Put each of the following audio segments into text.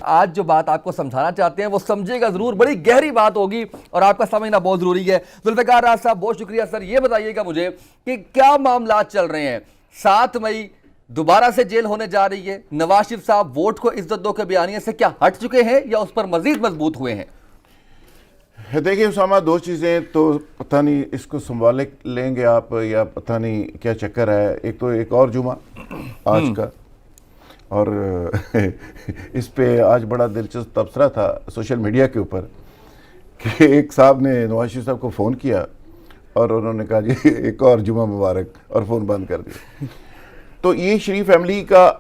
آج جو بات آپ کو سمجھانا چاہتے ہیں وہ سمجھے گا ضرور, بڑی گہری بات ہوگی اور آپ کا سمجھنا بہت ضروری ہے. ذوالفقار راز صاحب بہت شکریہ. سر یہ بتائیے گا مجھے کہ کیا معاملات چل رہے ہیں؟ 7 مئی دوبارہ سے جیل ہونے جا رہی ہے. نواز شریف صاحب ووٹ کو عزت دو کے بیانیے سے کیا ہٹ چکے ہیں یا اس پر مزید مضبوط ہوئے ہیں؟ دیکھیں اسامہ, 2 چیزیں تو پتہ نہیں اس کو سنبھال لیں گے آپ یا پتہ نہیں کیا چکر ہے. ایک تو ایک اور جمعہ آج کا, اور اس پہ آج بڑا دلچسپ تبصرہ تھا سوشل میڈیا کے اوپر کہ ایک صاحب نے نواز شریف صاحب کو فون کیا اور انہوں نے کہا جی ایک اور جمعہ مبارک, اور فون بند کر دیا. تو یہ شریف فیملی کا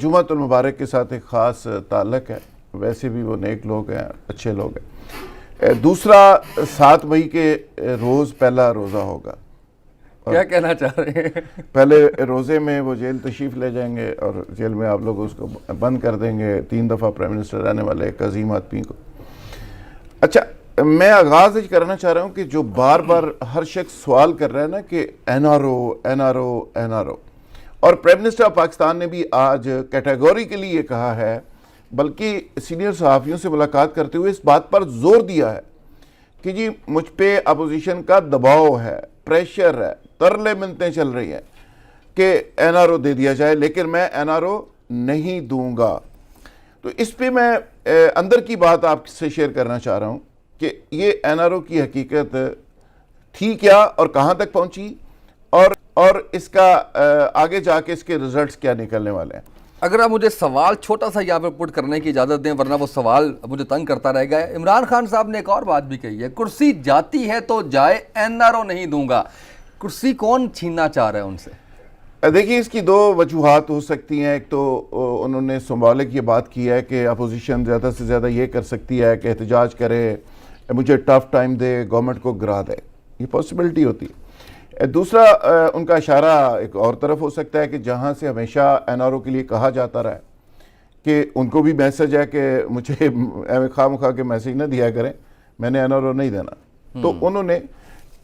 جمعہ المبارک کے ساتھ ایک خاص تعلق ہے. ویسے بھی وہ نیک لوگ ہیں, اچھے لوگ ہیں. دوسرا 7 مئی کے روز پہلا روزہ ہوگا. کیا کہنا چاہ رہے ہیں؟ پہلے روزے میں وہ جیل تشریف لے جائیں گے اور جیل میں آپ لوگ اس کو بند کر دیں گے. 3 دفعہ پرائم منسٹر رہنے والے ایک عظیم آدمی کو. اچھا, میں آغاز کرنا چاہ رہا ہوں کہ جو بار بار ہر شخص سوال کر رہا ہے نا کہ N R O N R O N R O, اور پرائم منسٹر آف پاکستان نے بھی آج کیٹیگوری کے لیے یہ کہا ہے, بلکہ سینئر صحافیوں سے ملاقات کرتے ہوئے اس بات پر زور دیا ہے کہ جی مجھ پہ اپوزیشن کا دباؤ ہے, پریشر ہے, ترلے منتیں چل رہی ہیں کہ این آر او دے دیا جائے, لیکن میں این آر او نہیں دوں گا. تو اس پہ میں اندر کی بات آپ سے شیئر کرنا چاہ رہا ہوں کہ یہ این آر او کی حقیقت تھی کیا اور کہاں تک پہنچی, اور اس کا آگے جا کے اس کے ریزلٹس کیا نکلنے والے ہیں. اگر آپ مجھے سوال چھوٹا سا یہاں پہ پٹ کرنے کی اجازت دیں, ورنہ وہ سوال مجھے تنگ کرتا رہے گا. عمران خان صاحب نے ایک اور بات بھی کہی ہے, کرسی جاتی ہے تو جائے, این آر او نہیں دوں گا. کرسی کون چھیننا چاہ رہا ہے ان سے؟ دیکھیے اس کی 2 وجوہات ہو سکتی ہیں. ایک تو انہوں نے سمبولک یہ بات کی ہے کہ اپوزیشن زیادہ سے زیادہ یہ کر سکتی ہے کہ احتجاج کرے, مجھے ٹف ٹائم دے, گورنمنٹ کو گرا دے. یہ پاسبلٹی ہوتی ہے. دوسرا ان کا اشارہ ایک اور طرف ہو سکتا ہے کہ جہاں سے ہمیشہ این آر او کے لیے کہا جاتا رہا ہے کہ ان کو بھی میسج ہے کہ مجھے خواہ مخواہ کے میسج نہ دیا کریں, میں نے این آر او نہیں دینا. تو انہوں نے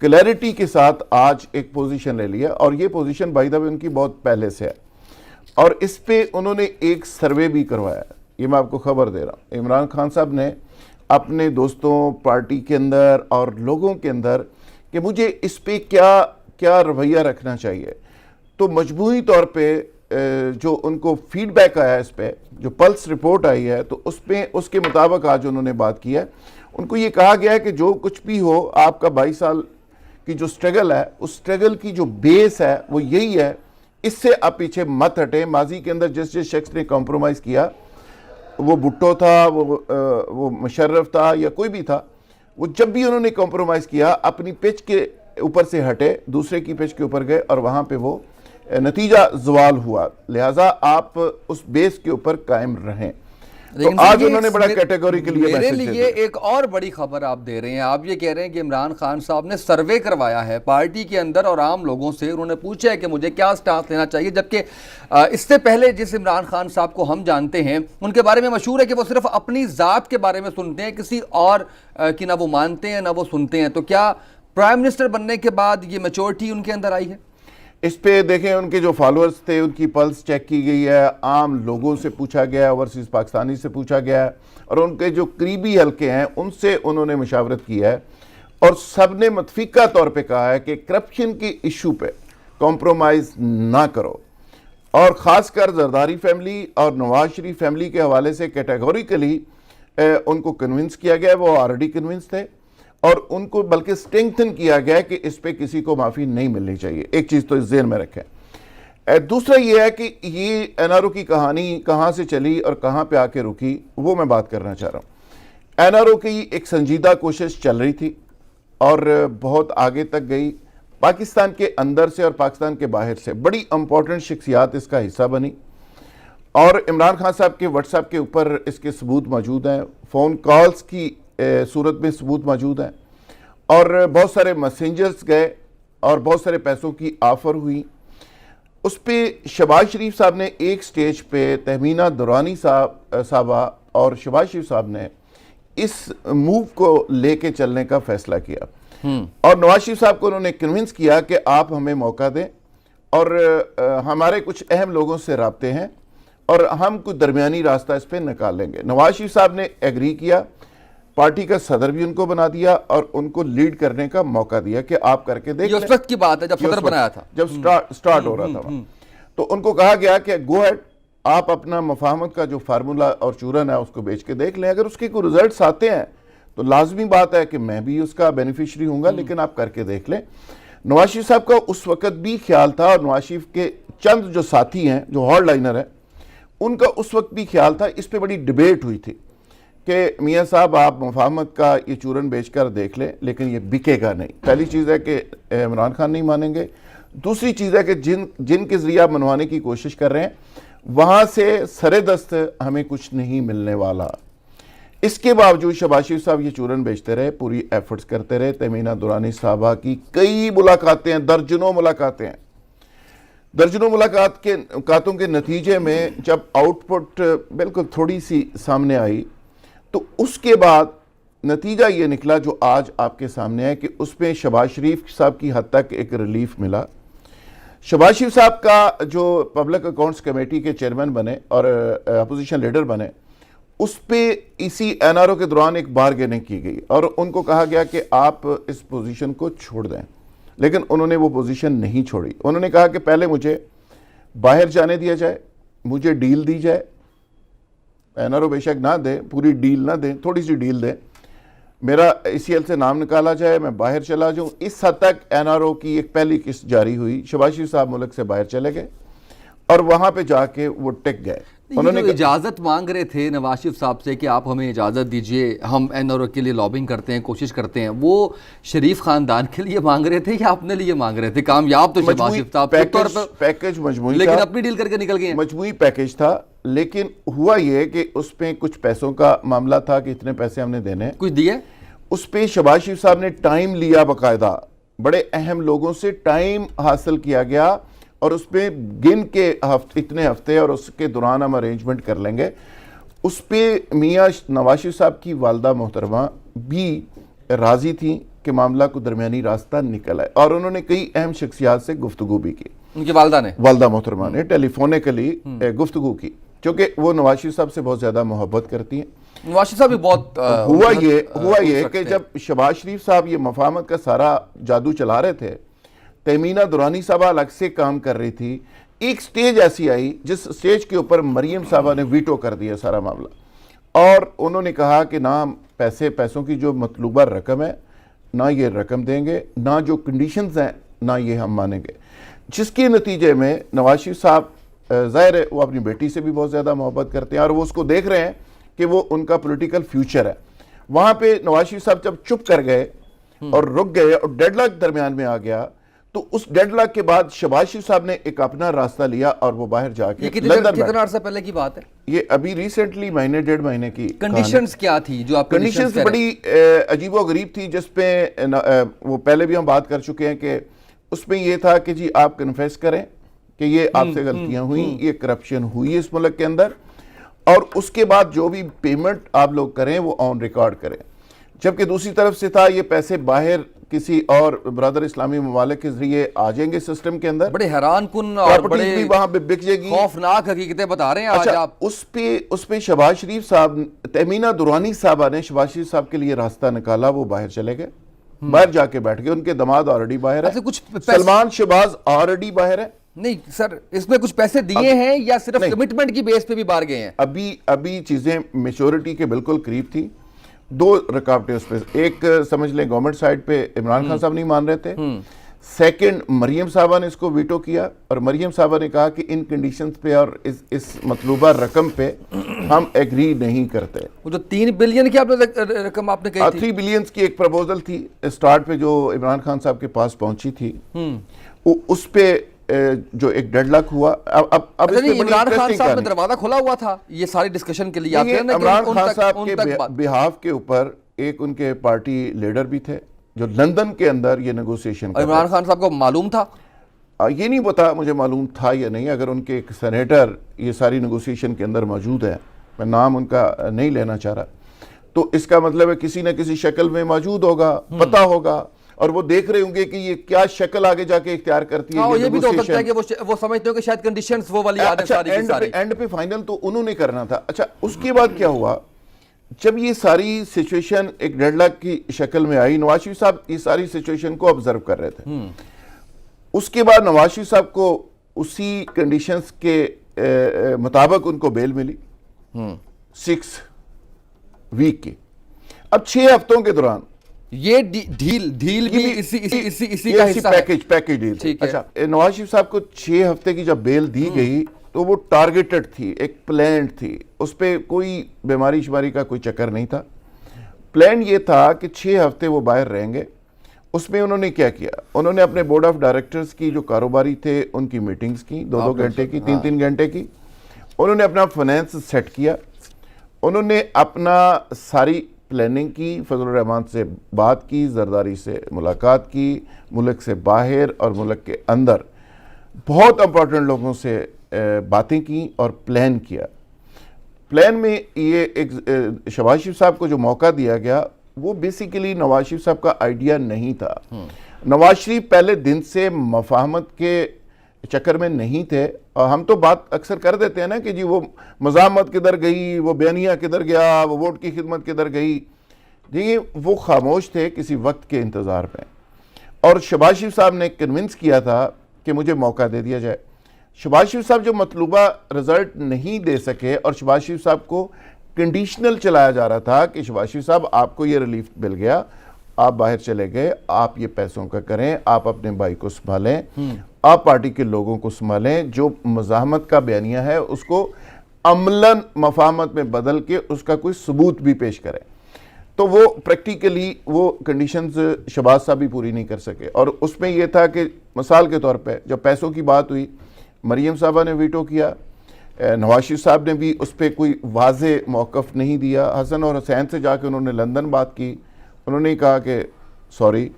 کلیئرٹی کے ساتھ آج ایک پوزیشن لے لیا, اور یہ پوزیشن بائی دا وے ان کی بہت پہلے سے ہے, اور اس پہ انہوں نے ایک سروے بھی کروایا. یہ میں آپ کو خبر دے رہا ہوں. عمران خان صاحب نے اپنے دوستوں, پارٹی کے اندر اور لوگوں کے اندر کہ مجھے اس پہ کیا رویہ رکھنا چاہیے, تو مجموعی طور پہ جو ان کو فیڈ بیک آیا اس پہ, جو پلس رپورٹ آئی ہے, تو اس کے مطابق آج انہوں نے بات کی ہے. ان کو یہ کہا گیا ہے کہ جو کچھ بھی ہو, آپ کا 22 سال کی جو سٹرگل ہے, اس سٹرگل کی جو بیس ہے وہ یہی ہے, اس سے آپ پیچھے مت ہٹیں. ماضی کے اندر جس شخص نے کمپرومائز کیا, وہ بھٹو تھا, وہ مشرف تھا یا کوئی بھی تھا, وہ جب بھی انہوں نے کمپرومائز کیا اپنی پچ کے اوپر سے ہٹے, دوسرے کی پچ کے اوپر گئے, اور وہاں پہ وہ نتیجہ زوال ہوا. لہٰذا آپ اس بیس کے اوپر قائم رہیں. تو آج انہوں نے بڑا کیٹیگوری کے لیے میرے لیے ایک اور بڑی خبر آپ دے رہے ہیں. آپ یہ کہہ رہے ہیں کہ عمران خان صاحب نے سروے کروایا ہے پارٹی کے اندر اور عام لوگوں سے, انہوں نے پوچھا ہے کہ مجھے کیا سٹانس لینا چاہیے, جبکہ اس سے پہلے جس عمران خان صاحب کو ہم جانتے ہیں ان کے بارے میں مشہور ہے کہ وہ صرف اپنی ذات کے بارے میں سنتے ہیں, کسی اور کی نہ وہ مانتے ہیں نہ وہ سنتے ہیں. تو کیا پرائم منسٹر بننے کے بعد یہ میچورٹی ان کے اندر آئی ہے؟ اس پہ دیکھیں ان کے جو فالورز تھے ان کی پلس چیک کی گئی ہے, عام لوگوں سے پوچھا گیا ہے, اوورسیز پاکستانی سے پوچھا گیا ہے, اور ان کے جو قریبی حلقے ہیں ان سے انہوں نے مشاورت کی ہے, اور سب نے متفقہ طور پہ کہا ہے کہ کرپشن کی ایشو پہ کمپرومائز نہ کرو. اور خاص کر زرداری فیملی اور نواز شریف فیملی کے حوالے سے کیٹیگوریکلی ان کو کنونس کیا گیا ہے, وہ آلریڈی کنونس تھے, اور ان کو بلکہ سٹرینگتھن کیا گیا ہے کہ اس پہ کسی کو معافی نہیں ملنی چاہیے. ایک چیز تو اس ذہن میں رکھیں. دوسرا یہ ہے کہ یہ این آر او کی کہانی کہاں سے چلی اور کہاں پہ آ کے رکی, وہ میں بات کرنا چاہ رہا ہوں. این آر او کی ایک سنجیدہ کوشش چل رہی تھی اور بہت آگے تک گئی. پاکستان کے اندر سے اور پاکستان کے باہر سے بڑی امپورٹنٹ شخصیات اس کا حصہ بنی, اور عمران خان صاحب کے واٹس ایپ کے اوپر اس کے ثبوت موجود ہیں, فون کالز کی صورت میں ثبوت موجود ہیں, اور بہت سارے میسنجرز گئے اور بہت سارے پیسوں کی آفر ہوئی. اس پہ شہباز شریف صاحب نے ایک سٹیج پہ تہمینہ دورانی صاحبہ اور شہباز شریف صاحب نے اس موو کو لے کے چلنے کا فیصلہ کیا, اور نواز شریف صاحب کو انہوں نے کنونس کیا کہ آپ ہمیں موقع دیں, اور ہمارے کچھ اہم لوگوں سے رابطے ہیں, اور ہم کوئی درمیانی راستہ اس پہ نکال لیں گے. نواز شریف صاحب نے ایگری کیا, پارٹی کا صدر بھی ان کو بنا دیا اور ان کو لیڈ کرنے کا موقع دیا کہ آپ کر کے دیکھ یہ لیں. اس وقت کی بات ہے جب صدر بنایا تھا, جب سٹارٹ ہو رہا تھا وہاں. تو ان کو کہا گیا کہ گو ہیڈ, آپ اپنا مفاہمت کا جو فارمولا اور چورن ہے اس کو بیچ کے دیکھ لیں, اگر اس کے کوئی ریزلٹس آتے ہیں تو لازمی بات ہے کہ میں بھی اس کا بینیفیشری ہوں گا, لیکن آپ کر کے دیکھ لیں. نواز شریف صاحب کا اس وقت بھی خیال تھا, اور نواز شریف کے چند جو ساتھی ہیں جو ہارڈ لائنر ہیں ان کا اس وقت بھی خیال تھا. اس پہ بڑی ڈیبیٹ ہوئی تھی کہ میاں صاحب آپ مفاہمت کا یہ چورن بیچ کر دیکھ لیں, لیکن یہ بکے گا نہیں. پہلی چیز ہے کہ عمران خان نہیں مانیں گے. دوسری چیز ہے کہ جن کے ذریعہ منوانے کی کوشش کر رہے ہیں وہاں سے سرے دست ہمیں کچھ نہیں ملنے والا. اس کے باوجود شہباز شریف صاحب یہ چورن بیچتے رہے, پوری ایفرٹس کرتے رہے. تیمینہ دورانی صاحبہ کی کئی ملاقاتیں ہیں, درجنوں ملاقاتیں ہیں. درجنوں ملاقاتوں کے نتیجے میں جب آؤٹ پٹ بالکل تھوڑی سی سامنے آئی تو اس کے بعد نتیجہ یہ نکلا جو آج آپ کے سامنے ہے کہ اس میں شہباز شریف صاحب کی حد تک ایک ریلیف ملا. شہباز شریف صاحب کا جو پبلک اکاؤنٹس کمیٹی کے چیئرمین بنے اور اپوزیشن لیڈر بنے, اس پہ اسی این آر او کے دوران ایک بارگیننگ کی گئی اور ان کو کہا گیا کہ آپ اس پوزیشن کو چھوڑ دیں, لیکن انہوں نے وہ پوزیشن نہیں چھوڑی. انہوں نے کہا کہ پہلے مجھے باہر جانے دیا جائے, مجھے ڈیل دی جائے. این آر او بے شک نہ دیں, پوری ڈیل نہ دیں, تھوڑی سی ڈیل دیں, میرا ای ایل سے نام نکالا جائے, میں باہر چلا جاؤں. اس حد تک این آر او کی ایک پہلی قسط جاری ہوئی. شہباز شریف صاحب ملک سے باہر چلے گئے اور وہاں پہ جا کے وہ ٹک گئے. انہوں نے اجازت مانگ رہے تھے نواز شریف صاحب سے کہ آپ ہمیں اجازت دیجئے, ہم این آر او کے لیے لابنگ کرتے ہیں, کوشش کرتے ہیں. وہ شریف خاندان کے لیے مانگ رہے تھے یا اپنے لیے مانگ رہے تھے؟ کامیاب تو شہباز شریف صاحب پیکج مجموعی, لیکن اپنی ڈیل کر کے نکل گئے. مجموعی پیکج تھا, لیکن ہوا یہ کہ اس پہ کچھ پیسوں کا معاملہ تھا کہ اتنے پیسے ہم نے دینے. کچھ دیے اس پہ شہباز شریف صاحب نے ٹائم لیا, باقاعدہ بڑے اہم لوگوں سے ٹائم حاصل کیا گیا اور اس پہ گن کے اتنے ہفتے اور اس کے دوران ہم ارینجمنٹ کر لیں گے. اس پہ میاں نواز شریف صاحب کی والدہ محترمہ بھی راضی تھیں کہ معاملہ کو درمیانی راستہ نکل آئے, اور انہوں نے کئی اہم شخصیات سے گفتگو بھی کی. ان کی والدہ محترمہ نے ٹیلی فونیکلی گفتگو کی, کیونکہ وہ نواز شریف صاحب سے بہت زیادہ محبت کرتی ہیں. نواز شریف صاحب بھی بہت ہوا یہ کہ جب شہباز شریف صاحب یہ مفاہمت کا سارا جادو چلا رہے تھے, تیمینہ دورانی صاحبہ الگ سے کام کر رہی تھی. ایک سٹیج ایسی آئی جس سٹیج کے اوپر مریم صاحبہ نے ویٹو کر دیا سارا معاملہ, اور انہوں نے کہا کہ نہ پیسوں کی جو مطلوبہ رقم ہے نہ یہ رقم دیں گے, نہ جو کنڈیشنز ہیں نہ یہ ہم مانیں گے. جس کے نتیجے میں نواز شریف صاحب ظاہر ہے وہ اپنی بیٹی سے بھی بہت زیادہ محبت کرتے ہیں اور وہ اس کو دیکھ رہے ہیں کہ وہ ان کا پولیٹیکل فیوچر ہے. وہاں پہ نواز شریف صاحب جب چپ کر گئے اور رک گئے اور ڈیڈ لاک درمیان میں آ گیا, تو اس ڈیڈ لاک کے بعد شہباز شریف صاحب نے ایک اپنا راستہ لیا اور وہ باہر جا کے کتنا عرصہ پہلے کی بات ہے یہ؟ ابھی ریسنٹلی مہینے ڈیڑھ مہینے کی. کنڈیشنز کیا تھی جو آپ کنڈیشنز بڑی عجیب و غریب تھی, جس پہ وہ پہلے بھی ہم بات کر چکے ہیں کہ اس میں یہ تھا کہ جی آپ کنفیس کریں کہ یہ آپ سے غلطیاں ہوئیں, یہ کرپشن ہوئی اس ملک کے اندر, اور اس کے بعد جو بھی پیمنٹ آپ لوگ کریں وہ آن ریکارڈ کریں. جبکہ دوسری طرف سے تھا یہ پیسے باہر کسی اور برادر اسلامی ممالک کے ذریعے آ جائیں گے سسٹم کے اندر, بڑے حیران کن اور بڑے بھی وہاں پہ بک جائے گی, خوفناک حقیقتیں بتا رہے ہیں آج آپ. اس پہ شہباز شریف صاحب, تیمینہ دورانی صاحبہ نے شہباز شریف صاحب کے لیے راستہ نکالا, وہ باہر چلے گئے, باہر جا کے بیٹھ گئے. ان کے دماد آلریڈی باہر ہے, سلمان شہباز آلریڈی باہر ہے. نہیں سر, اس میں کچھ پیسے دیے ہیں یا صرف کمٹمنٹ کی بیس پہ بھی باہر گئے ہیں؟ ابھی چیزیں میچورٹی کے بالکل قریب تھی. دو رکاوٹیں اس پہ, ایک سمجھ لیں گورنمنٹ سائڈ پہ عمران خان صاحب نہیں مان رہے تھے, سیکنڈ مریم صاحبہ نے اس کو ویٹو کیا, اور مریم صاحبہ نے کہا کہ ان کنڈیشنز پہ اور اس مطلوبہ رقم پہ ہم ایگری نہیں کرتے. وہ جو 3 بلین کی رقم آپ نے کہی تھی, 3 بلین کی ایک پروپوزل تھی اسٹارٹ پہ جو عمران خان صاحب کے پاس پہنچی تھی, اس پہ جو ایک ڈیڈ لاک ہوا. اب عمران خان صاحب میں دروازہ کھلا ہوا تھا یہ ساری ڈسکشن کے لیے. عمران خان صاحب کے بہاف کے اوپر ایک ان کے پارٹی لیڈر بھی تھے جو لندن کے اندر یہ نیگوسیشن. عمران خان صاحب کو معلوم تھا؟ یہ نہیں پتا مجھے معلوم تھا یا نہیں. اگر ان کے ایک سینیٹر یہ ساری نیگوسیشن کے اندر موجود ہے, میں نام ان کا نہیں لینا چاہ رہا, تو اس کا مطلب ہے کسی نہ کسی شکل میں موجود ہوگا, پتہ ہوگا. اور وہ دیکھ رہے ہوں گے کہ یہ کیا شکل آگے جا کے اختیار کرتی ہے. یہ بھی تو ہو سکتا ہے کہ وہ سمجھتے ہو کہ شاید کنڈیشنز وہ والی آدھے ساری کی ساری. اینڈ پہ فائنل تو انہوں نے کرنا تھا. اچھا اس کے بعد کیا ہوا, جب یہ ساری سچویشن ایک ڈیڈ لاک کی شکل میں آئی, نواز شریف صاحب یہ ساری سچویشن کو آبزرو کر رہے تھے. اس کے بعد نواز شریف صاحب کو اسی کنڈیشنز کے مطابق ان کو بیل ملی 6 ویک کی. اب 6 ہفتوں کے دوران یہ ڈھیل بھی اسی کا حصہ ہے. Package deal. اچھا نواز شریف صاحب کو 6 ہفتے کی جب بیل دی گئی تو وہ ٹارگیٹڈ تھی, ایک پلانڈ تھی, اس پہ کوئی بیماری شماری کا کوئی چکر نہیں تھا. پلان یہ تھا کہ 6 ہفتے وہ باہر رہیں گے. اس میں انہوں نے کیا کیا, انہوں نے اپنے بورڈ آف ڈائریکٹرز کی جو کاروباری تھے ان کی میٹنگز کی 2-2 گھنٹے کی, 3-3 گھنٹے کی. انہوں نے اپنا فائنینس سیٹ کیا, انہوں نے اپنا ساری پلاننگ کی, فضل الرحمان سے بات کی, زرداری سے ملاقات کی, ملک سے باہر اور ملک کے اندر بہت امپورٹنٹ لوگوں سے باتیں کی اور پلان کیا. پلان میں یہ ایک شہباز شریف صاحب کو جو موقع دیا گیا وہ بیسیکلی نواز شریف صاحب کا آئیڈیا نہیں تھا. نواز شریف پہلے دن سے مفاہمت کے چکر میں نہیں تھے. اور ہم تو بات اکثر کر دیتے ہیں نا کہ جی وہ مزاحمت کدھر گئی, وہ بیانیہ کدھر گیا, وہ ووٹ کی خدمت کدھر گئی. دیکھیے وہ خاموش تھے کسی وقت کے انتظار میں, اور شہباز شریف صاحب نے کنونس کیا تھا کہ مجھے موقع دے دیا جائے. شہباز شریف صاحب جو مطلوبہ رزلٹ نہیں دے سکے, اور شہباز شریف صاحب کو کنڈیشنل چلایا جا رہا تھا کہ شہباز شریف صاحب آپ کو یہ ریلیف مل گیا, آپ باہر چلے گئے, آپ یہ پیسوں کا کریں, آپ اپنے بھائی کو سنبھالیں, آپ پارٹی کے لوگوں کو سنبھالیں, جو مزاحمت کا بیانیہ ہے اس کو عملاً مفاہمت میں بدل کے اس کا کوئی ثبوت بھی پیش کریں. تو وہ پریکٹیکلی وہ کنڈیشنز شہباز صاحب بھی پوری نہیں کر سکے. اور اس میں یہ تھا کہ مثال کے طور پہ جب پیسوں کی بات ہوئی, مریم صاحبہ نے ویٹو کیا, نواز شریف صاحب نے بھی اس پہ کوئی واضح موقف نہیں دیا. حسن اور حسین سے جا کے انہوں نے لندن بات کی, انہوں نے کہا کہ سوری.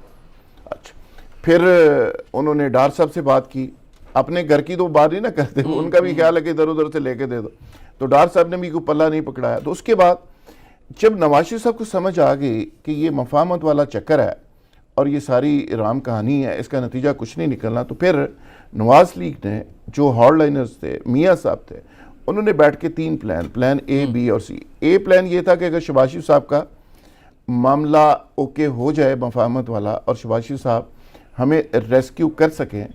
اچھا پھر انہوں نے ڈار صاحب سے بات کی, اپنے گھر کی تو بات نہیں نہ کرتے, ان کا بھی خیال ہے کہ ادھر ادھر سے لے کے دے دو, تو ڈار صاحب نے بھی کوئی پلہ نہیں پکڑایا. تو اس کے بعد جب نواز شریف صاحب کو سمجھ آ گئی کہ یہ مفاہمت والا چکر ہے اور یہ ساری رام کہانی ہے, اس کا نتیجہ کچھ نہیں نکلنا, تو پھر نواز لیگ نے جو ہارڈ لائنرز تھے, میاں صاحب تھے, انہوں نے بیٹھ کے 3 پلان اے, بی اور سی. اے پلان یہ تھا کہ اگر شہباز شریف صاحب کا معاملہ اوکے ہو جائے مفاہمت والا, اور شہباز شریف صاحب ہمیں ریسکیو کر سکیں,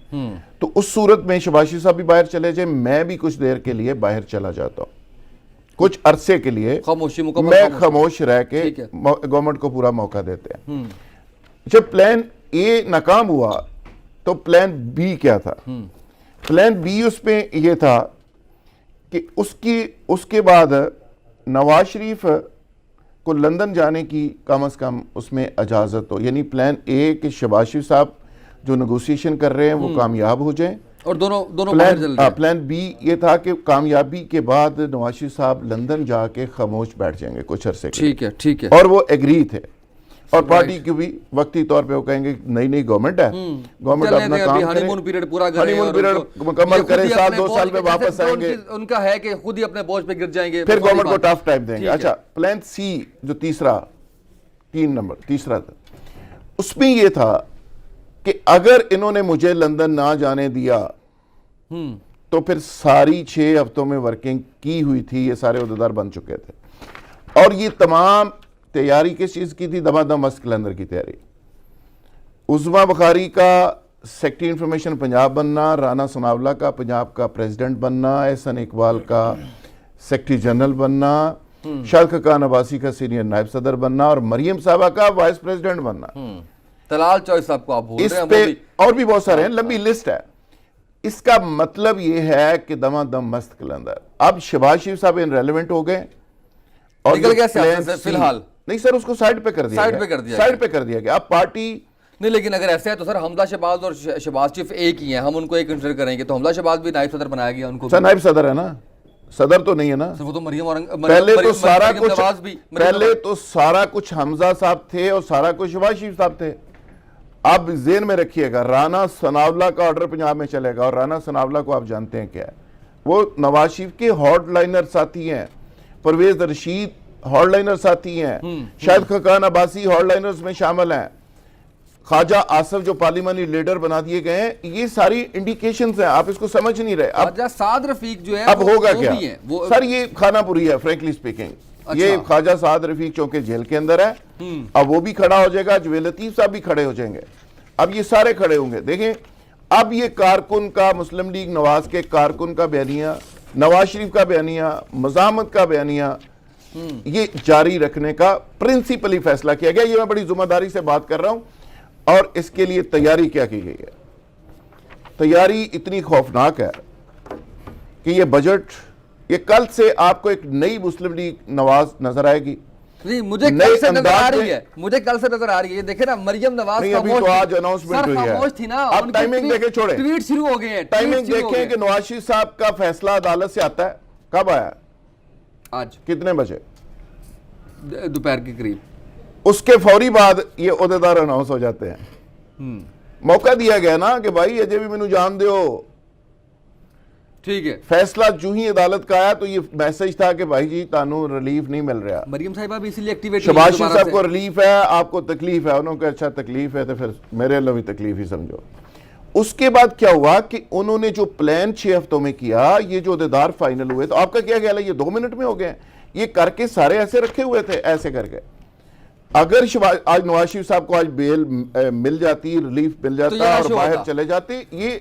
تو اس صورت میں شہباز شریف صاحب بھی باہر چلے جائیں, میں بھی کچھ دیر کے لیے باہر چلا جاتا ہوں, کچھ عرصے کے لیے میں خاموش رہ کے گورنمنٹ کو پورا موقع دیتے ہیں. جب پلان اے ناکام ہوا تو پلان بی کیا تھا؟ پلان بی اس میں یہ تھا کہ اس کے بعد نواز شریف کو لندن جانے کی کم از کم اس میں اجازت ہو. یعنی پلان اے کہ شہباز شریف صاحب جو نیگوسیشن کر رہے ہیں وہ کامیاب ہو جائیں, اور دونوں باہر چل رہے ہیں. پلان بی یہ تھا کہ کامیابی کے بعد نواز شریف صاحب لندن جا کے خاموش بیٹھ جائیں گے کچھ عرصے کے. ٹھیک ہے. اور وہ ایگری تھے, اور پارٹی کی بھی وقتی طور پہ وہ کہیں گے نئی گورنمنٹ ہے, گورنمنٹ اپنا کام کرے, ہنی مون پیریڈ پورا کرے, ہنی مون پیریڈ مکمل کرے, 7-2 سال میں واپس آئیں گے. ان کا ہے کہ خود ہی اپنے بوجھ پہ گر جائیں گے, پھر گورنمنٹ کو ٹف ٹائم دیں گے. اچھا پلان سی جو تیسرا تھا, اس میں یہ تھا کہ اگر انہوں نے مجھے لندن نہ جانے دیا تو پھر ساری 6 ہفتوں میں ورکنگ کی ہوئی تھی, یہ سارے عہدیدار بن چکے تھے, اور یہ تمام تیاری کس چیز کی تھی؟ دمادم مسک کلندر کی تیاری. عظما بخاری کا سیکٹری انفارمیشن پنجاب بننا, رانا ثناءاللہ کا پنجاب کا پریزیڈنٹ بننا, احسن اقبال کا سیکٹری جنرل بننا, شاہد خاقان عباسی کا سینئر نائب صدر بننا, اور مریم صاحبہ کا وائس پریزیڈنٹ بننا. طلال چوہدری صاحب کو آپ بول رہے ہیں, اس پہ اور بھی بہت سارے ہیں, لمبی لسٹ ہے. اس کا مطلب یہ ہے کہ دمادم مست کلندر. اب شہباز شریف صاحب انریلیونٹ ہو گئے, اور نکل گیا سیاست سے فی الحال. نہیں سر, اس کو سائیڈ پہ کر دیا گیا. اب پارٹی نہیں, لیکن اگر ایسے ہے تو سر حمزہ شہباز اور شہباز شریف ایک ہی ہیں, ہم ان کو ایک کنسیڈر کریں گے, تو حمزہ شہباز بھی نائب صدر بنایا گیا, ان کو سر نائب صدر ہے نا, صدر تو نہیں ہے نا. وہ تو پہلے تو سارا کچھ حمزہ صاحب تھے اور سارا کچھ شہباز شریف صاحب تھے. آپ ذہن میں رکھیے گا, رانا ثناءاللہ کا آرڈر پنجاب میں چلے گا, اور رانا ثناءاللہ کو آپ جانتے ہیں کیا ہے, وہ نواز شریف کے ہارڈ لائنر ساتھی ہیں, پرویز رشید ہارڈ لائنر ساتھی ہیں, شاہد خاقان عباسی ہارڈ لائنرز میں شامل ہیں, خواجہ آصف جو پارلیمانی لیڈر بنا دیے گئے ہیں، یہ ساری انڈیکیشنز ہیں، آپ اس کو سمجھ نہیں رہے. خواجہ سعد رفیق جو ہے اب ہوگا کیا سر؟ یہ کھانا پوری ہے فرینکلی اسپیکنگ. یہ خواجہ سعد رفیق چونکہ جیل کے اندر ہے، اب وہ بھی کھڑا ہو جائے گا، جویل لطیف صاحب بھی کھڑے ہو جائیں گے، اب یہ سارے کھڑے ہوں گے. دیکھیں اب یہ کارکن کا، مسلم لیگ نواز کے کارکن کا بیانیہ، نواز شریف کا بیانیہ، مزاحمت کا بیانیہ، یہ جاری رکھنے کا پرنسپلی فیصلہ کیا گیا. یہ میں بڑی ذمہ داری سے بات کر رہا ہوں. اور اس کے لیے تیاری کیا کی گئی ہے؟ تیاری اتنی خوفناک ہے کہ یہ بجٹ، یہ کل سے آپ کو ایک نئی مسلم لیگ نواز نظر آئے گی. مجھے کل سے نظر آ رہی ہے، مجھے کل سے نظر آ رہی ہے. دیکھیں نا مریم نواز خاموش تھی نا، آپ ٹائمنگ دیکھیں، چھوڑیں ٹویٹ شروع ہو گئے ہیں. ٹائمنگ دیکھیں کہ نواز شریف صاحب کا فیصلہ عدالت سے آتا ہے کب آیا؟ آج کتنے بجے؟ دوپہر کے قریب. اس کے فوری بعد یہ عہدیدار اناؤنس ہو جاتے ہیں. موقع دیا گیا نا کہ بھائی اجے بھی مینوں جان دیو. ٹھیک ہے، فیصلہ جو ہی عدالت کا آیا تو یہ میسج تھا کہ بھائی جی تانوں ریلیف نہیں مل رہا. مریم صاحبہ بھی اسی لیے ایکٹیویٹ، شہباز شریف صاحب کو ریلیف ہے، آپ کو تکلیف ہے. انہوں نے کہا اچھا تکلیف ہے تو پھر میرے اللہ بھی تکلیف ہی سمجھو. اس کے بعد کیا ہوا کہ انہوں نے جو پلان 6 ہفتوں میں کیا، یہ جو عہدیدار فائنل ہوئے تو آپ کا کیا خیال ہے؟ یہ 2 منٹ میں ہو گئے. یہ کر کے سارے ایسے رکھے ہوئے تھے، ایسے کر کے. اگر آج نواز شریف صاحب کو آج بیل مل جاتی، ریلیف مل جاتا اور باہر چلے جاتے، یہ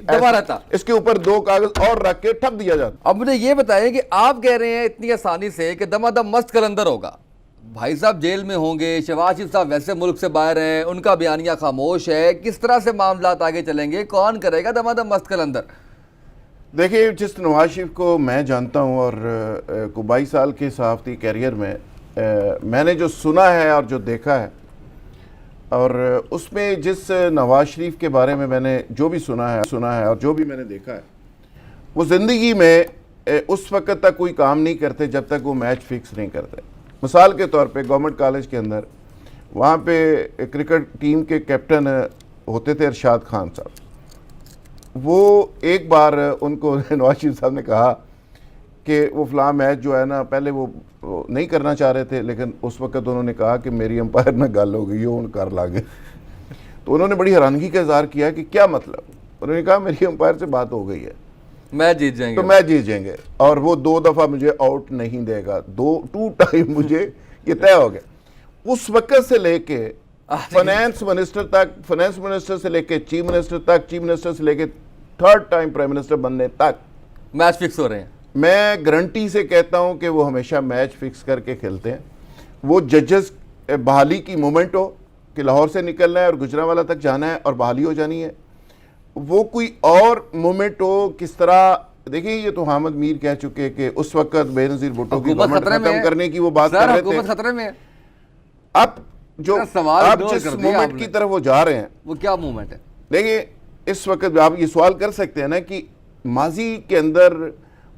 اس کے اوپر 2 کاغذ اور رکھ کے ٹھپ دیا جاتا. اب مجھے یہ بتائیں کہ آپ کہہ رہے ہیں اتنی آسانی سے کہ دم مست قلندر ہوگا، بھائی صاحب جیل میں ہوں گے، شہباز شریف صاحب ویسے ملک سے باہر ہیں، ان کا بیانیہ خاموش ہے، کس طرح سے معاملات آگے چلیں گے؟ کون کرے گا دم مست قلندر؟ دیکھیں جس نواز شریف کو میں جانتا ہوں اور کو 22 سال کے صحافتی کیریئر میں نے جو سنا ہے اور جو دیکھا ہے، اور اس میں جس نواز شریف کے بارے میں نے جو بھی سنا ہے اور جو بھی میں نے دیکھا ہے، وہ زندگی میں اس وقت تک کوئی کام نہیں کرتے جب تک وہ میچ فکس نہیں کرتے. مثال کے طور پہ گورنمنٹ کالج کے اندر وہاں پہ کرکٹ ٹیم کے کیپٹن ہوتے تھے ارشاد خان صاحب. وہ ایک بار ان کو نواز شریف صاحب نے کہا کہ وہ فلاں میچ جو ہے نا، پہلے وہ نہیں کرنا چاہ رہے تھے، لیکن اس وقت انہوں نے کہا کہ میری امپائر نہ گل ہو گئی، وہ کر لاگے. تو انہوں نے بڑی حیرانگی کا اظہار کیا کہ کیا مطلب؟ انہوں نے کہا میری امپائر سے بات ہو گئی ہے، میچ جیت جائیں گے، تو میچ جیت جائیں گے اور وہ 2 دفعہ مجھے آؤٹ نہیں دے گا. 2 ٹائم مجھے یہ طے ہو گیا. اس وقت سے لے کے فائنانس منسٹر تک، فائنانس منسٹر سے لے کے چیف منسٹر تک، چیف منسٹر سے لے کے 3rd ٹائم پرائم منسٹر بننے تک میچ فکس ہو رہے ہیں. میں گارنٹی سے کہتا ہوں کہ وہ ہمیشہ میچ فکس کر کے کھیلتے ہیں. وہ ججز بحالی کی مومنٹ ہو کہ لاہور سے نکلنا ہے اور گجرانوالہ تک جانا ہے اور بحالی ہو جانی ہے، وہ کوئی اور مومنٹ ہو کس طرح. دیکھیں یہ تو حامد میر کہہ چکے کہ اس وقت بے نظیر بھٹو کی گورنمنٹ ختم کرنے کی وہ بات کر رہے تھے. خطرے میں اب جو آپ جس مومنٹ کی طرف وہ جا رہے ہیں، وہ کیا مومنٹ ہے؟ دیکھیں اس وقت آپ یہ سوال کر سکتے ہیں نا کہ ماضی کے اندر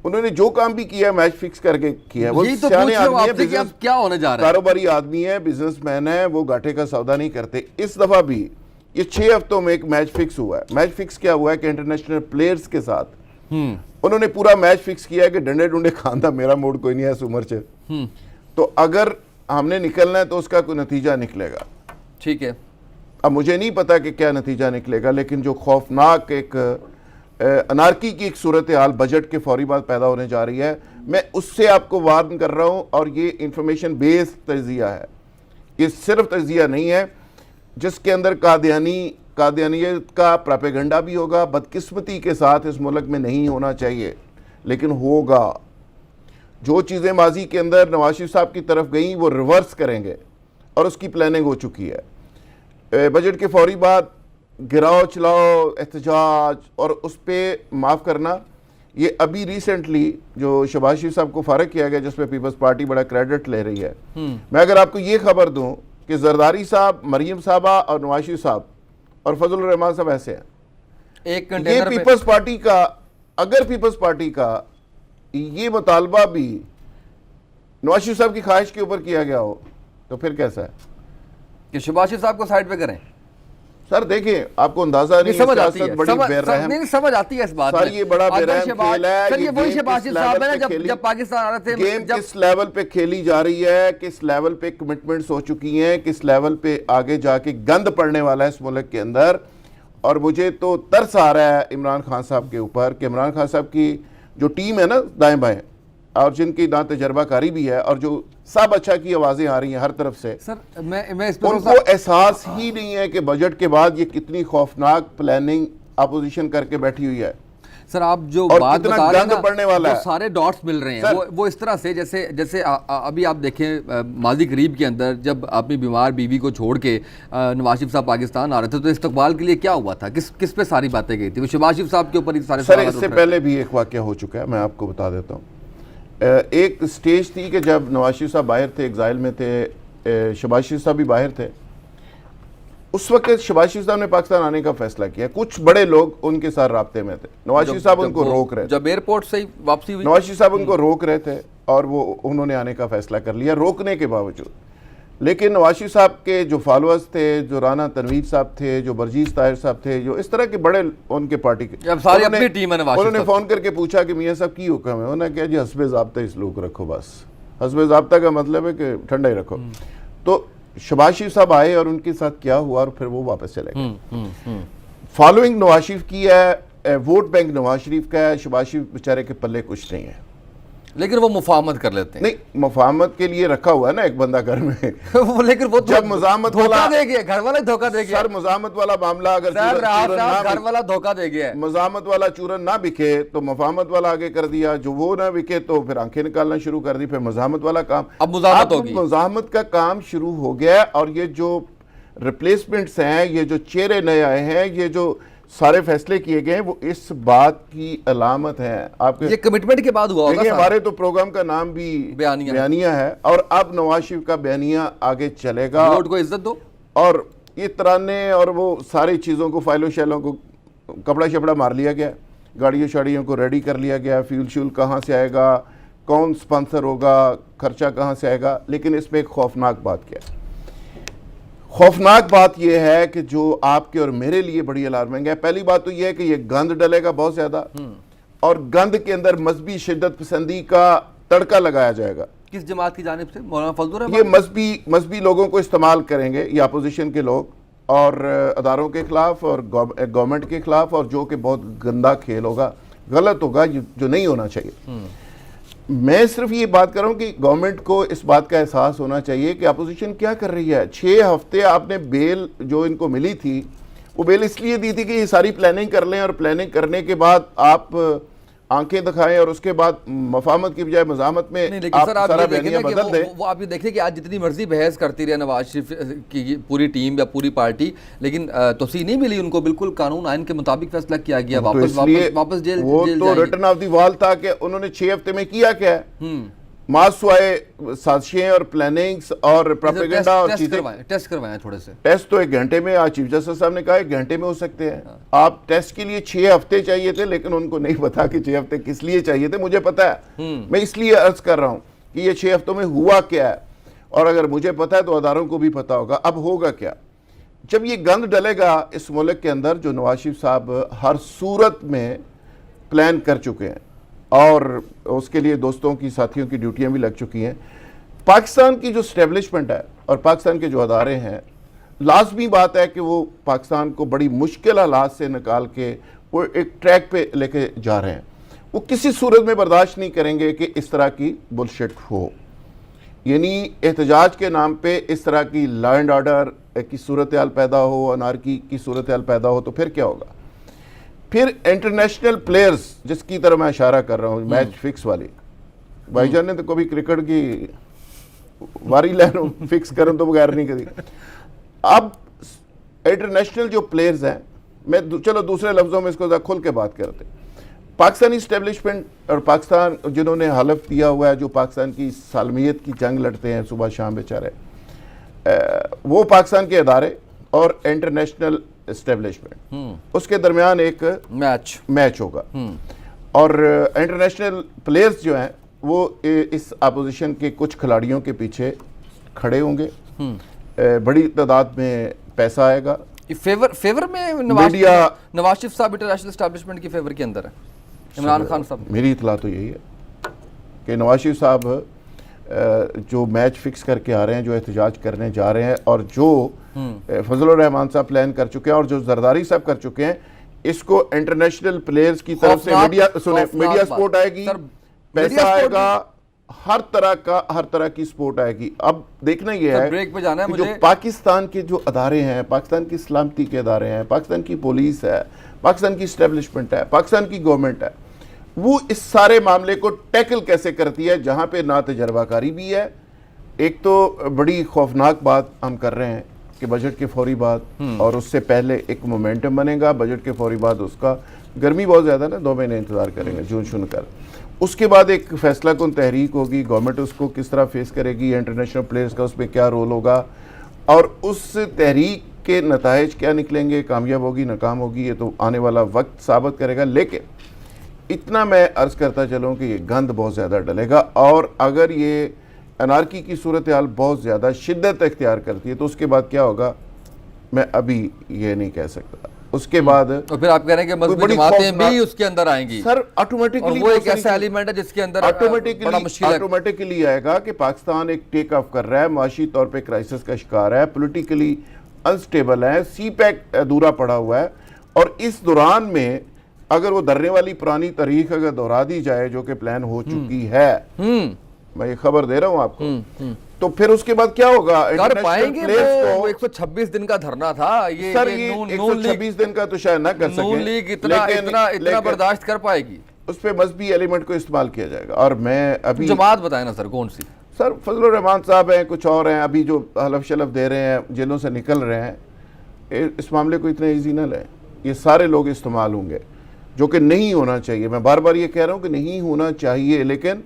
انہوں نے جو کام بھی کیا میچ فکس کر کے کیا. وہ سیانے آدمی ہے، بزنس کیا ہونے جا رہا ہے، کاروباری آدمی ہے، بزنس مین ہے، وہ گھاٹے کا سودا نہیں کرتے. اس دفعہ بھی یہ 6 ہفتوں میں ایک میچ فکس ہوا ہے. میچ فکس کیا ہوا ہے کہ انٹرنیشنل پلیئرز کے ساتھ انہوں نے پورا میچ فکس کیا ہے کہ ڈنڈے ڈنڈے کھاندہ میرا موڈ کوئی نہیں ہے اس عمر سے، تو اگر ہم نے نکلنا ہے تو اس کا کوئی نتیجہ نکلے گا. ٹھیک ہے، اب مجھے نہیں پتا کہ کیا نتیجہ نکلے گا، لیکن جو خوفناک ایک انارکی کی ایک صورتحال بجٹ کے فوری بعد پیدا ہونے جا رہی ہے، میں اس سے آپ کو وارن کر رہا ہوں. اور یہ انفارمیشن بیس تجزیہ ہے، یہ صرف تجزیہ نہیں ہے جس کے اندر قادیانیت کا پراپیگنڈا بھی ہوگا. بدقسمتی کے ساتھ اس ملک میں نہیں ہونا چاہیے لیکن ہوگا. جو چیزیں ماضی کے اندر نواز شریف صاحب کی طرف گئیں وہ ریورس کریں گے اور اس کی پلاننگ ہو چکی ہے. بجٹ کے فوری بعد گراؤ چلاؤ احتجاج اور اس پہ معاف کرنا، یہ ابھی ریسنٹلی جو شہباز شریف صاحب کو فارغ کیا گیا جس پہ پیپلز پارٹی بڑا کریڈٹ لے رہی ہے. میں اگر آپ کو یہ خبر دوں کہ زرداری صاحب، مریم صاحبہ اور نواز شریف صاحب اور فضل الرحمان صاحب ایسے ہیں، یہ پیپلز پارٹی کا، اگر پیپلز پارٹی کا یہ مطالبہ بھی نواز شریف صاحب کی خواہش کے اوپر کیا گیا ہو تو پھر کیسا ہے کہ شہباز شریف صاحب کو سائیڈ پہ کریں؟ سر دیکھیں آپ کو اندازہ نہیں سمجھ آتی ہے، بڑی بے رحم، نہیں سمجھ آتی ہے اس بات سر یہ بڑا بے رحم کھیل ہے، سر یہ وہی شہباز شریف صاحب ہے نا جب پاکستان آ رہے تھے، گیم کس لیول پہ کھیلی جا رہی ہے، کس لیول پہ کمٹمنٹس ہو چکی ہیں، کس لیول پہ آگے جا کے گند پڑنے والا ہے اس ملک کے اندر. اور مجھے تو ترس آ رہا ہے عمران خان صاحب کے اوپر کہ عمران خان صاحب کی جو ٹیم ہے نا دائیں بائیں، اور جن کی نہ تجربہ کاری بھی ہے، اور جو سب اچھا کی آوازیں آ رہی ہیں ہر طرف سے، سر میں اس ان کو احساس ہی نہیں ہے کہ بجٹ کے بعد یہ کتنی خوفناک پلاننگ اپوزیشن کر کے بیٹھی ہوئی ہے. سر آپ جو بات بتا رہے ہیں نا، جو سارے ڈاٹس مل رہے ہیں وہ اس طرح سے جیسے ابھی آپ دیکھیں ماضی قریب کے اندر جب اپنی بیمار بیوی کو چھوڑ کے نواز شریف صاحب پاکستان آ رہے تھے تو استقبال کے لیے کیا ہوا تھا، کس پہ ساری باتیں گئی تھی؟ وہ شہباز شریف صاحب کے اوپر ہی سارے سر اس سے پہلے بھی ایک واقعہ ہو چکا ہے، میں آپ کو بتا دیتا ہوں. ایک سٹیج تھی کہ جب نواز شریف صاحب باہر تھے، ایگزائل میں تھے، شہباز شریف صاحب بھی باہر تھے، اس وقت شہباز شریف صاحب نے پاکستان آنے کا فیصلہ کیا. کچھ بڑے لوگ ان کے ساتھ رابطے میں تھے، نواز شریف صاحب ان کو روک رہے تھے، جب ایئرپورٹ سے واپسی ہوئی نواز شریف صاحب ان کو روک رہے تھے اور انہوں نے آنے کا فیصلہ کر لیا روکنے کے باوجود. لیکن نواز شریف صاحب کے جو فالوورز تھے، جو رانا تنویر صاحب تھے، جو برجیز طاہر صاحب تھے، جو اس طرح کے بڑے ان کے پارٹی کے، انہوں نے فون کر کے پوچھا کہ میاں صاحب کی حکم ہے؟ انہوں نے کہا جی حسب ضابطہ سلوک رکھو. بس حسب ضابطہ کا مطلب ہے کہ ٹھنڈا ہی رکھو. تو شہباز شریف صاحب آئے اور ان کے ساتھ کیا ہوا اور پھر وہ واپس چلے گئے. فالوئنگ نواز شریف کی ہے، ووٹ بینک نواز شریف کا ہے، شہباز شریف بیچارے کے پلے کچھ نہیں ہے. لیکن وہ مفاہمت کر لیتے ہیں. نہیں، مفاہمت کے لیے رکھا ہوا ہے نا ایک بندہ گھر میں. لیکن وہ جب مزاحمت والا دے گیا، گھر والا دھوکہ دے گیا. سر مزاحمت والا معاملہ اگر گھر والا دھوکہ دے گیا، مزاحمت والا چورن نہ بکے تو مفاہمت والا آگے کر دیا، جو وہ نہ بکے تو پھر آنکھیں نکالنا شروع کر دی، پھر مزاحمت والا کام. اب مزاحمت ہوگی، مزاحمت کا کام شروع ہو گیا. اور یہ جو ریپلیسمنٹس ہیں، یہ جو چہرے نئے آئے ہیں، یہ جو سارے فیصلے کیے گئے ہیں، وہ اس بات کی علامت ہے. آپ یہ کمٹمنٹ کے بعد ہوا ہوگا. ہمارے تو پروگرام کا نام بھی بیانیہ ہے، اور اب نواز شریف کا بیانیہ آگے چلے گا. ووٹ کو عزت دو، اور یہ ترانے اور وہ ساری چیزوں کو، فائلوں شیلوں کو کپڑا شپڑا مار لیا گیا، گاڑیوں شاڑیوں کو ریڈی کر لیا گیا، فیول شیول کہاں سے آئے گا، کون سپانسر ہوگا، خرچہ کہاں سے آئے گا. لیکن اس میں ایک خوفناک بات کیا ہے؟ خوفناک بات یہ ہے کہ جو آپ کے اور میرے لیے بڑی الارمنگ ہے. پہلی بات تو یہ ہے کہ یہ گند ڈلے گا بہت زیادہ، اور گند کے اندر مذہبی شدت پسندی کا تڑکا لگایا جائے گا. کس جماعت کی جانب سے؟ مولانا فضل الرحمان. یہ مذہبی لوگوں کو استعمال کریں گے، یہ اپوزیشن کے لوگ، اور اداروں کے خلاف اور گورنمنٹ کے خلاف، اور جو کہ بہت گندا کھیل ہوگا، غلط ہوگا، جو نہیں ہونا چاہیے. میں صرف یہ بات کر رہا ہوں کہ گورنمنٹ کو اس بات کا احساس ہونا چاہیے کہ اپوزیشن کیا کر رہی ہے. 6 ہفتے آپ نے بیل جو ان کو ملی تھی، وہ بیل اس لیے دی تھی کہ یہ ساری پلاننگ کر لیں، اور پلاننگ کرنے کے بعد آپ آنکھیں دکھائیں، اور اس کے بعد مفاہمت کی بجائے مزاحمت میں آپ سارا بیانیہ بدل دیں. وہ آپ یہ دیکھیں کہ آج جتنی مرضی بحث کرتی رہے نواز شریف کی پوری ٹیم یا پوری پارٹی، لیکن توسیع نہیں ملی ان کو. بالکل قانون آئین کے مطابق فیصلہ کیا گیا، واپس جیل. وہ تو ریٹرن آف دی وال تھا کہ انہوں نے 6 ہفتے میں کیا کیا ہے. ماسوائے سازشیں اور پلاننگز اور پروپیگنڈا اور چیزیں. ٹیسٹ کروائے تھوڑے سے. ٹیسٹ تو 1 گھنٹے میں، آج چیف جسٹس صاحب نے کہا 1 گھنٹے میں ہو سکتے ہیں. آپ ٹیسٹ کے لیے 6 ہفتے چاہیے تھے، لیکن ان کو نہیں پتا کہ 6 ہفتے کس لیے چاہیے تھے. مجھے پتا ہے، میں اس لیے عرض کر رہا ہوں کہ یہ 6 ہفتوں میں ہوا کیا ہے. اور اگر مجھے پتا ہے تو اداروں کو بھی پتا ہوگا. اب ہوگا کیا؟ جب یہ گند ڈلے گا اس ملک کے اندر، جو نواز شریف صاحب ہر صورت میں پلان کر چکے ہیں، اور اس کے لیے دوستوں کی، ساتھیوں کی ڈیوٹیاں بھی لگ چکی ہیں. پاکستان کی جو اسٹیبلشمنٹ ہے اور پاکستان کے جو ادارے ہیں، لازمی بات ہے کہ وہ پاکستان کو بڑی مشکل حالات سے نکال کے وہ ایک ٹریک پہ لے کے جا رہے ہیں. وہ کسی صورت میں برداشت نہیں کریں گے کہ اس طرح کی بلشٹ ہو. یعنی احتجاج کے نام پہ اس طرح کی لا اینڈ آرڈر کی صورتحال پیدا ہو، انارکی کی صورتحال پیدا ہو، تو پھر کیا ہوگا؟ پھر انٹرنیشنل پلیئرز، جس کی طرح میں اشارہ کر رہا ہوں، میچ فکس والی. بھائی جان نے تو کبھی کرکٹ کی واری لینو فکس کرن تو بغیر نہیں کری. اب انٹرنیشنل جو پلیئرز ہیں، میں چلو دوسرے لفظوں میں اس کو کھل کے بات کرتے ہیں. پاکستانی اسٹیبلشمنٹ اور پاکستان جنہوں نے حلف دیا ہوا ہے، جو پاکستان کی سالمیت کی جنگ لڑتے ہیں صبح شام بیچارے، وہ پاکستان کے ادارے اور انٹرنیشنل اسٹیبلشمنٹ، اس کے درمیان ایک میچ ہوگا. اور انٹرنیشنل پلیئرز جو ہیں وہ اس اپوزیشن کے کچھ کھلاڑیوں کے پیچھے کھڑے ہوں گے. بڑی تعداد میں پیسہ آئے گا، فیور میں میڈیا نواز شریف صاحب انٹرنیشنل اسٹیبلشمنٹ کی فیور کے اندر ہے عمران خان صاحب؟ میری اطلاع تو یہی ہے کہ نواز شریف صاحب جو میچ فکس کر کے آ رہے ہیں، جو احتجاج کرنے جا رہے ہیں، اور جو فضل الرحمان صاحب پلان کر چکے ہیں اور جو زرداری صاحب کر چکے ہیں، اس کو انٹرنیشنل پلیئرز کی طرف سے میڈیا سپورٹ آئے گی، پیسہ آئے گا، ہر طرح کی سپورٹ آئے گی۔ اب دیکھنا یہ ہے کہ جو پاکستان کے جو ادارے ہیں، پاکستان کی سلامتی کے ادارے ہیں، پاکستان کی پولیس ہے، پاکستان کی اسٹیبلشمنٹ ہے، پاکستان کی گورنمنٹ ہے، وہ اس سارے معاملے کو ٹیکل کیسے کرتی ہے، جہاں پہ نا تجربہ کاری بھی ہے۔ ایک تو بڑی خوفناک بات ہم کر رہے ہیں کہ بجٹ کے فوری بعد اور اس سے پہلے ایک مومنٹم بنے گا، بجٹ کے فوری بعد اس کا گرمی بہت زیادہ نا، 2 مہینے انتظار کریں گے، جون شروع کر، اس کے بعد ایک فیصلہ کن تحریک ہوگی، گورنمنٹ اس کو کس طرح فیس کرے گی، انٹرنیشنل پلیئرز کا اس پہ کیا رول ہوگا، اور اس تحریک کے نتائج کیا نکلیں گے، کامیاب ہوگی ناکام ہوگی، یہ تو آنے والا وقت ثابت کرے گا۔ لیکن اتنا میں عرض کرتا چلوں کہ یہ گند بہت زیادہ ڈلے گا، اور اگر یہ انارکی کی صورتحال بہت زیادہ شدت اختیار کرتی ہے تو اس کے بعد کیا ہوگا میں ابھی یہ نہیں کہہ سکتا۔ اس کے بعد تو پھر آپ کہہ رہے ہیں کہ مذہبی جماعتیں بھی اس کے اندر آئیں گی سر، آٹومیٹکلی وہ ایک ایسا ایلیمنٹ ہے جس کے اندر بڑا مشکل ہے۔ آٹومیٹکلی آئے گا کہ پاکستان ایک ٹیک آف کر رہا ہے، معاشی طور پہ کرائسس کا شکار ہے، پولیٹیکلی انسٹیبل ہے، سی پیک ادھورا پڑا ہوا ہے، اور اس دوران میں اگر وہ درنے والی پرانی تاریخ اگر دہرا دی جائے جو کہ پلان ہو چکی ہے، میں یہ خبر دے رہا ہوں آپ کو، تو پھر اس کے بعد کیا ہوگا؟ کر پائیں گے وہ 126 دن کا دھرنا تھا، یہ سر یہ 126 دن کا تو شاید نہ کر سکیں، نون لیگ اتنا برداشت کر پائے گی، اس پہ مذہبی ایلیمنٹ کو استعمال کیا جائے گا۔ اور میں ابھی جماعت بتائیں نا سر کون سی؟ سر فضل الرحمان صاحب ہیں، کچھ اور ہیں ابھی جو حلف شلف دے رہے ہیں، جیلوں سے نکل رہے ہیں، اس معاملے کو اتنا ایزی نہ لیں، یہ سارے لوگ استعمال ہوں گے، جو کہ نہیں ہونا چاہیے۔ میں بار بار یہ کہہ رہا ہوں کہ نہیں ہونا چاہیے، لیکن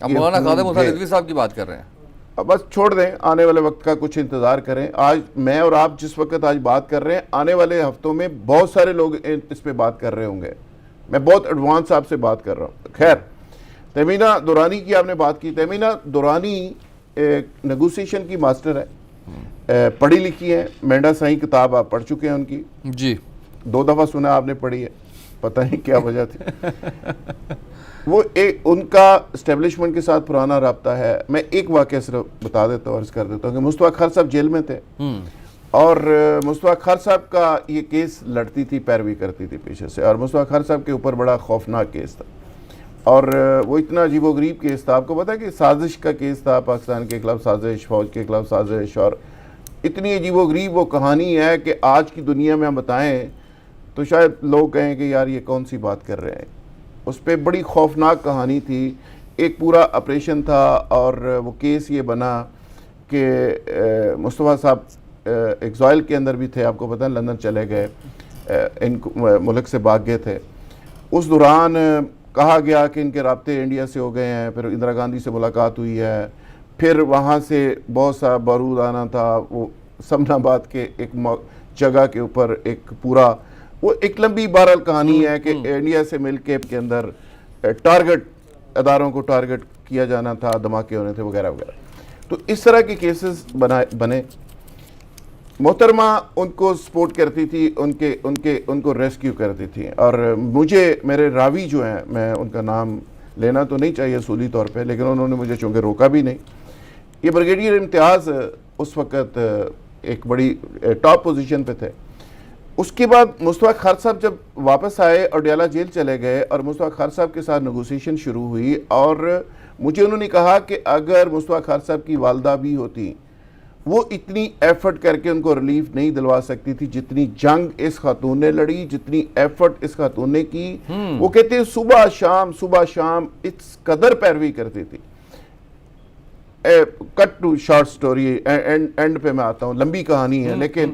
اب مولانا قادر موسیٰ رضوی صاحب کی بات کر رہے ہیں، بس چھوڑ دیں، آنے والے وقت کا کچھ انتظار کریں۔ آج میں اور آپ جس وقت آج بات کر رہے ہیں، آنے والے ہفتوں میں بہت سارے لوگ اس پہ بات کر رہے ہوں گے، میں بہت ایڈوانس آپ سے بات کر رہا ہوں۔ خیر، تہمینہ دورانی کی آپ نے بات کی، تہمینہ دورانی نیگوسیشن کی ماسٹر ہے، پڑھی لکھی ہے، مینڈا سائیں کتاب آپ پڑھ چکے ہیں ان کی، جی 2 دفعہ سنا آپ نے پڑھی ہے، پتہ نہیں کیا وجہ تھی۔ وہ ان کا اسٹیبلشمنٹ کے ساتھ پرانا رابطہ ہے۔ میں ایک واقعہ صرف بتا دیتا ہوں، عرض کر دیتا ہوں کہ مصطفیٰ خر صاحب جیل میں تھے، اور مصطفیٰ خر صاحب کا یہ کیس لڑتی تھی، پیروی کرتی تھی پیچھے سے، اور مصطفیٰ خر صاحب کے اوپر بڑا خوفناک کیس تھا، اور وہ اتنا عجیب و غریب کیس تھا، آپ کو پتا ہے کہ سازش کا کیس تھا، پاکستان کے خلاف سازش، فوج کے خلاف سازش، اور اتنی عجیب و غریب وہ کہانی ہے کہ آج کی دنیا میں ہم بتائیں تو شاید لوگ کہیں کہ یار یہ کون سی بات کر رہے ہیں۔ اس پہ بڑی خوفناک کہانی تھی، ایک پورا آپریشن تھا، اور وہ کیس یہ بنا کہ مصطفیٰ صاحب ایگزائل کے اندر بھی تھے، آپ کو پتہ ہے لندن چلے گئے، ملک سے بھاگ گئے تھے۔ اس دوران کہا گیا کہ ان کے رابطے انڈیا سے ہو گئے ہیں، پھر اندرا گاندھی سے ملاقات ہوئی ہے، پھر وہاں سے بہت سا بارود آنا تھا، وہ سمن آباد کے ایک جگہ کے اوپر ایک پورا، وہ ایک لمبی بہرحال کہانی ہے کہ انڈیا سے مل کے اندر ٹارگٹ اداروں کو ٹارگٹ کیا جانا تھا، دھماکے ہونے تھے وغیرہ وغیرہ۔ تو اس طرح کے کیسز بنے، محترمہ ان کو سپورٹ کرتی تھی، ان کو ریسکیو کرتی تھی، اور مجھے میرے راوی جو ہیں، میں ان کا نام لینا تو نہیں چاہیے اصولی طور پہ، لیکن انہوں نے مجھے چونکہ روکا بھی نہیں۔ یہ بریگیڈیئر امتیاز اس وقت ایک بڑی ٹاپ پوزیشن پہ تھے۔ اس کے بعد مصطفیٰ خر صاحب جب واپس آئے اور ڈیالہ جیل چلے گئے، اور مصطفیٰ خر صاحب کے ساتھ نیگوسیشن شروع ہوئی، اور مجھے انہوں نے کہا کہ اگر مصطفیٰ خر صاحب کی والدہ بھی ہوتی، وہ اتنی ایفرٹ کر کے ان کو ریلیف نہیں دلوا سکتی تھی جتنی جنگ اس خاتون نے لڑی، جتنی ایفرٹ اس خاتون نے کی۔ وہ کہتے ہیں صبح شام اس قدر پیروی کرتی تھی۔ Cut to short story, end پہ میں آتا ہوں، لمبی کہانی ہے، لیکن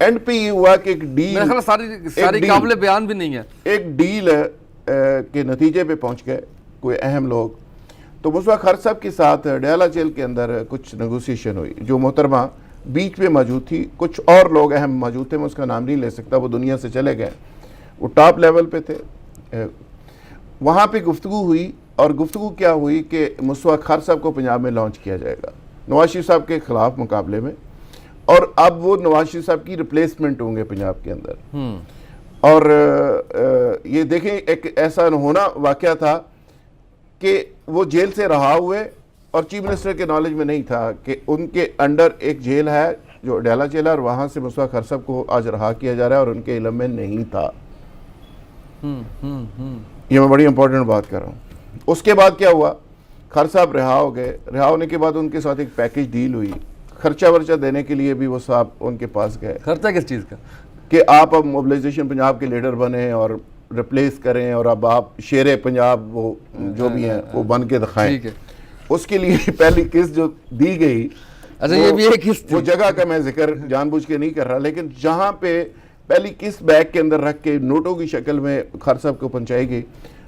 اینڈ پہ یہ ہوا کہ ایک ڈیل، ساری قابل بیان بھی نہیں ہے، ایک ڈیل کے نتیجے پہ پہنچ گئے کوئی اہم لوگ۔ تو مصطفیٰ خر صاحب کے ساتھ ڈیالہ جیل کے اندر کچھ نیگوسیشن ہوئی، جو محترمہ بیچ میں موجود تھی، کچھ اور لوگ اہم موجود تھے، میں اس کا نام نہیں لے سکتا، وہ دنیا سے چلے گئے، وہ ٹاپ لیول پہ تھے۔ وہاں پہ گفتگو ہوئی، اور گفتگو کیا ہوئی کہ مصطفیٰ خر صاحب کو پنجاب میں لانچ کیا جائے گا نواز شریف صاحب کے خلاف مقابلے میں، اور اب وہ نواز شریف صاحب کی ریپلیسمنٹ ہوں گے پنجاب کے اندر. اور یہ دیکھیں ایک ایسا ہونا واقعہ تھا کہ وہ جیل سے رہا ہوئے اور چیف منسٹر کے نالج میں نہیں تھا کہ ان کے انڈر ایک جیل ہے جو ڈیلا جیل ہے اور وہاں سے مصطفیٰ خرصب کو آج رہا کیا جا رہا ہے اور ان کے علم میں نہیں تھا. یہ میں بڑی امپورٹنٹ بات کر رہا ہوں. اس کے بعد کیا ہوا, خرصب رہا ہو گئے. رہا ہونے کے بعد ان کے ساتھ ایک پیکیج ڈیل ہوئی, خرچہ ورچہ دینے کے لیے بھی وہ صاحب ان کے پاس گئے. خرچہ کس چیز کا؟ کہ آپ اب موبلائزیشن پنجاب کے لیڈر بنیں اور ریپلیس کریں اور اب آپ شیر پنجاب وہ جو بھی ہیں وہ بن کے دکھائیں. اس کے لیے پہلی قسط جو دی گئی, اچھا یہ بھی ایک قسط, وہ جگہ کا میں ذکر جان بوجھ کے نہیں کر رہا, لیکن جہاں پہ پہلی قسط بیگ کے اندر رکھ کے نوٹوں کی شکل میں خرصب کو پہنچائی گئی,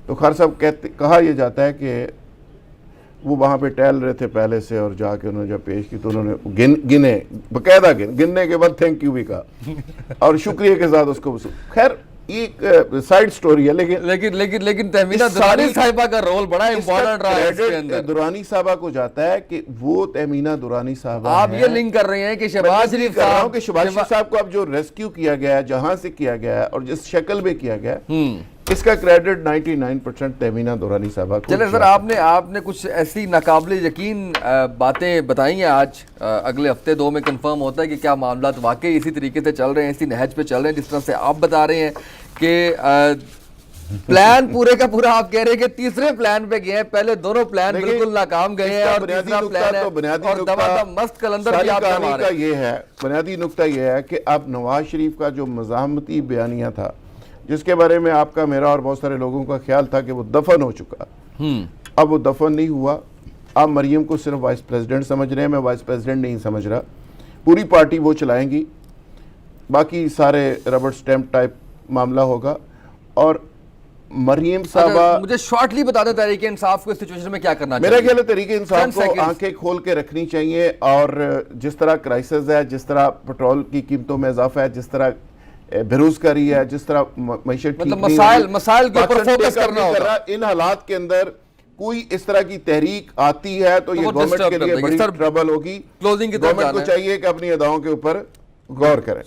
تو خرصب کہا یہ جاتا ہے کہ وہ وہاں پہ ٹہل رہے تھے پہلے سے اور جا کے انہوں نے جب پیش کی تو انہوں نے گنے باقاعدہ گننے کے بعد تھینک یو بھی کہا اور شکریہ کے ساتھ اس کو. خیر ایک سائیڈ سٹوری ہے, لیکن تہمینہ درانی صاحبہ کا رول بڑا امپورٹنٹ رہا ہے اس کے اندر. درانی صاحبہ کو جاتا ہے کہ وہ تہمینہ درانی صاحبہ آپ یہ لنک کر رہے ہیں کہ شہباز شریف صاحب کو اب جو ریسکیو کیا گیا ہے, جہاں سے کیا گیا ہے اور جس شکل میں کیا گیا ہے, اس کا کریڈٹ 99% تہمینہ دورانی صاحبہ کو. چلیں سر, آپ نے کچھ ایسی ناقابل یقین باتیں بتائی ہیں آج. اگلے ہفتے 2 میں کنفرم ہوتا ہے کہ کیا معاملات واقعی اسی طریقے سے چل رہے ہیں, اسی نہج پہ چل رہے ہیں جس طرح سے آپ بتا رہے ہیں کہ پلان پورے کا پورا آپ کہہ رہے ہیں کہ تیسرے پلان پہ گئے ہیں, پہلے دونوں پلان بالکل ناکام گئے ہیں اور تیسرا پلان ہے اور دبادب مست کلندر بھی آپ کروا رہے ہیں. بنیادی نقطہ یہ ہے کہ اب نواز شریف کا جو مزاحمتی بیانیہ تھا, جس کے بارے میں آپ کا, میرا اور بہت سارے لوگوں کا خیال تھا کہ وہ دفن ہو چکا, اب وہ دفن نہیں ہوا. آپ مریم کو صرف وائس پریزیڈنٹ سمجھ رہے ہیں, میں وائس پریزیڈنٹ نہیں سمجھ رہا. پوری پارٹی وہ چلائیں گی, باقی سارے ربڑ سٹیمپ ٹائپ معاملہ ہوگا. اور مریم صاحبہ, مجھے شارٹلی بتا دیں تحریک انصاف کو اس سچویشن میں کیا کرنا چاہیے. میرا خیال ہے تحریک انصاف کو آنکھیں کھول کے رکھنی چاہیے, اور جس طرح کرائسس ہے, جس طرح پیٹرول کی قیمتوں میں اضافہ ہے, جس طرح بےروزگاری ہے, جس طرح معیشت ٹھیک نہیں ہے, مسائل کے اوپر فوکس کرنا ہوگا. ان حالات کے اندر کوئی اس طرح کی تحریک آتی ہے تو یہ گورنمنٹ کے لیے بڑی ٹربل ہوگی. گورنمنٹ کو چاہیے کہ اپنی اداؤں کے اوپر غور کریں.